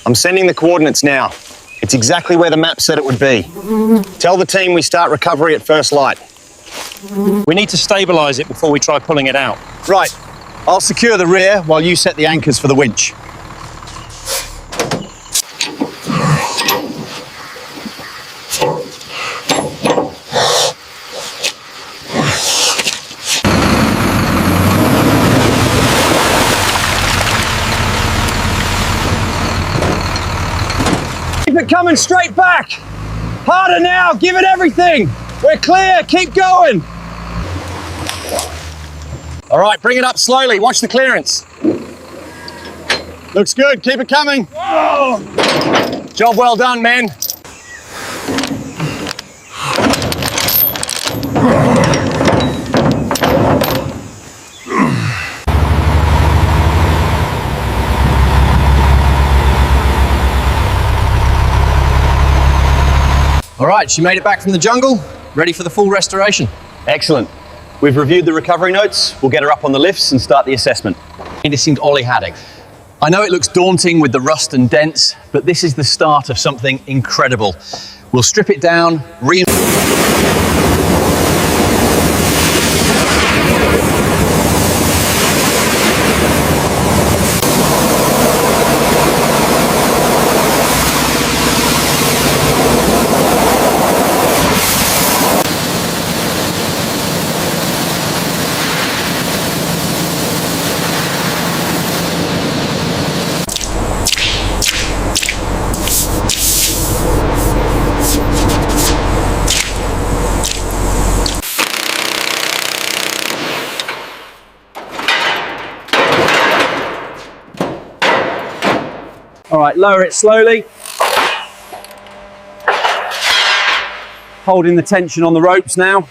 I'm sending the coordinates now. It's exactly where the map said it would be. Tell the team we start recovery at first light. We need to stabilise it before we try pulling it out. Right, I'll secure the rear while you set the anchors for the winch. Keep it coming straight back. Harder now, give it everything. We're clear, keep going. All right, bring it up slowly, watch the clearance. Looks good, keep it coming. Whoa. Job well done, men. All right, she made it back from the jungle, ready for the full restoration. Excellent. We've reviewed the recovery notes. We'll get her up on the lifts and start the assessment. It seemed Ollie Haddock. I know it looks daunting with the rust and dents, but this is the start of something incredible. We'll strip it down, All right, lower it slowly. Holding the tension on the ropes now.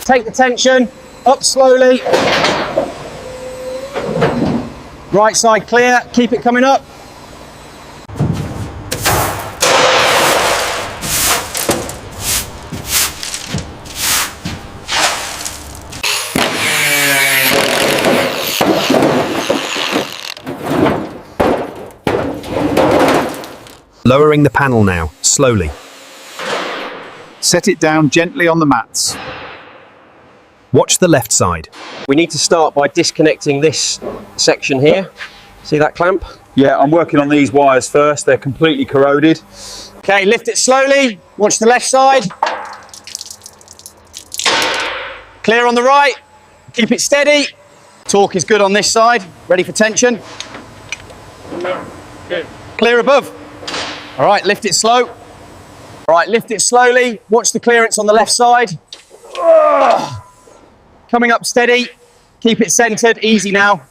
Take the tension, up slowly. Right side clear, keep it coming up. Lowering the panel now, slowly. Set it down gently on the mats. Watch the left side. We need to start by disconnecting this section here. See that clamp? Yeah, I'm working on these wires first. They're completely corroded. Okay, lift it slowly. Watch the left side. Clear on the right. Keep it steady. Torque is good on this side. Ready for tension. Clear above. All right, lift it slow. All right, lift it slowly. Watch the clearance on the left side. Coming up steady. Keep it centered. Easy now.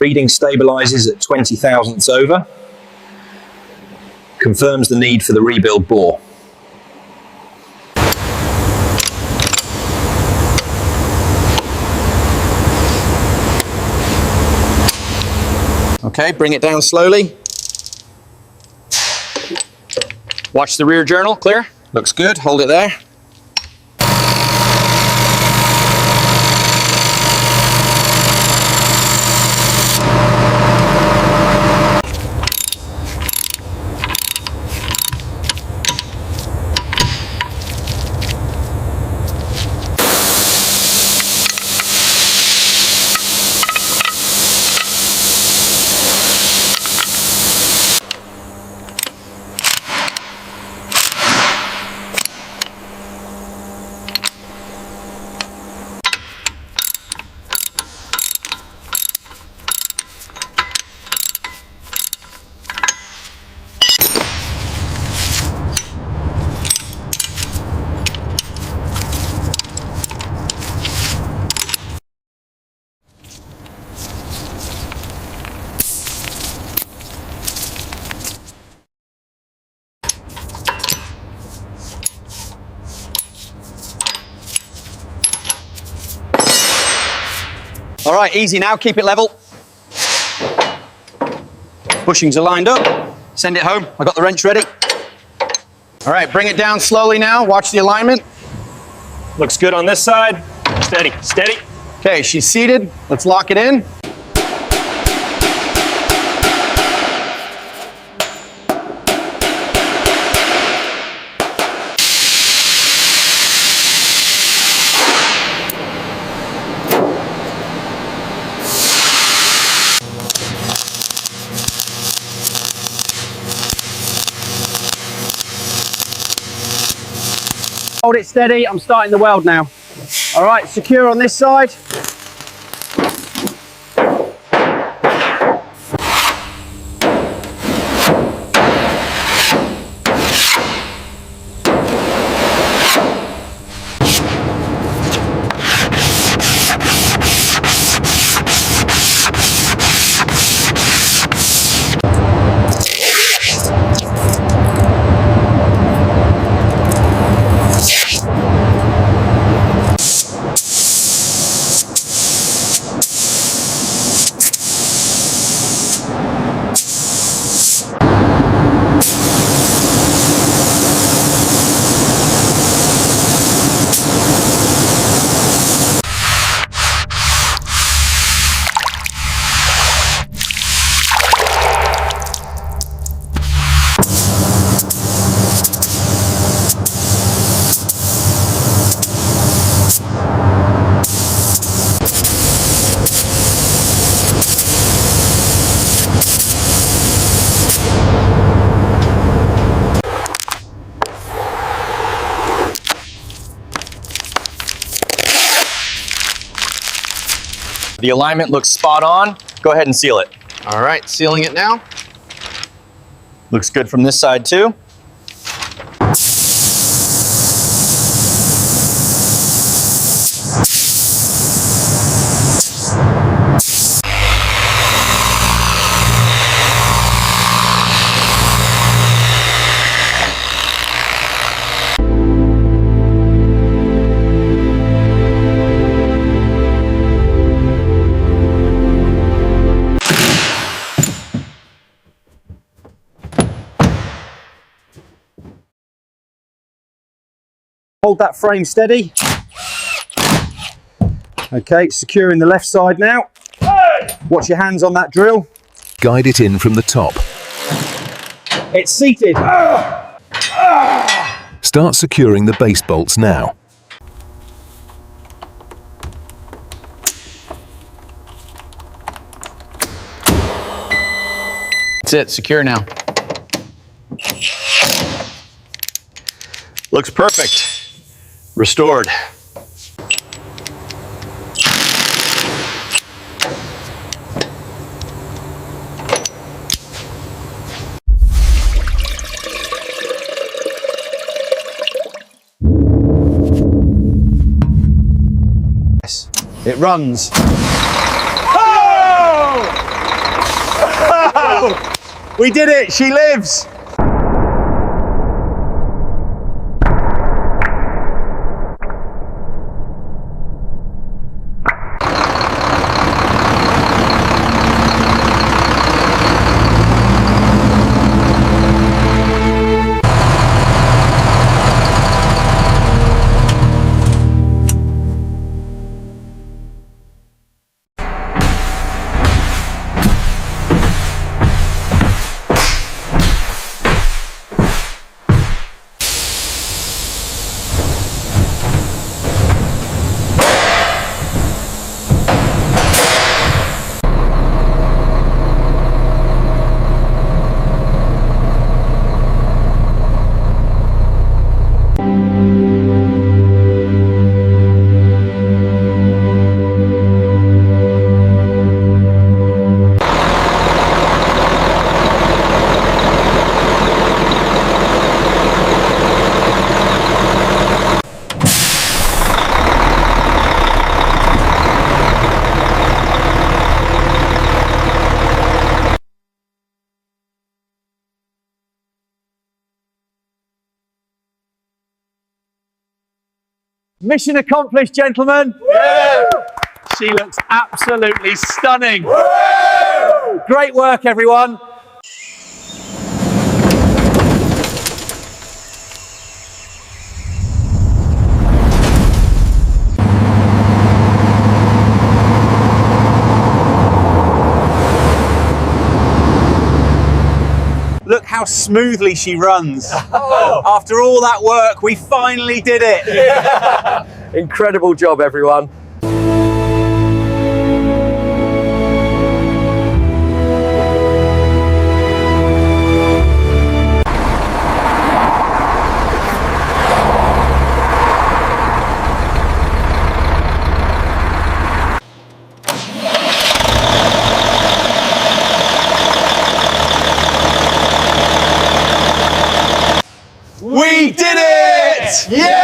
Reading stabilizes at 20 thousandths over. Confirms the need for the rebuild bore. Okay, bring it down slowly. Watch the rear journal, clear. Looks good, hold it there. All right, easy now, keep it level. Bushings are lined up. Send it home, I got the wrench ready. All right, bring it down slowly now, watch the alignment. Looks good on this side. Steady, steady. Okay, she's seated, let's lock it in. Hold it steady, I'm starting the weld now. All right, secure on this side. The alignment looks spot on. Go ahead and seal it. All right, sealing it now. Looks good from this side too. Hold that frame steady. Okay, securing the left side now. Watch your hands on that drill. Guide it in from the top. It's seated. Start securing the base bolts now. That's it, secure now. Looks perfect. Restored. It runs. Oh! We did it, she lives. Mission accomplished, gentlemen. She looks absolutely stunning. Great work, everyone. Look how smoothly she runs. After all that work, we finally did it. Incredible job, everyone. We did it! Yeah!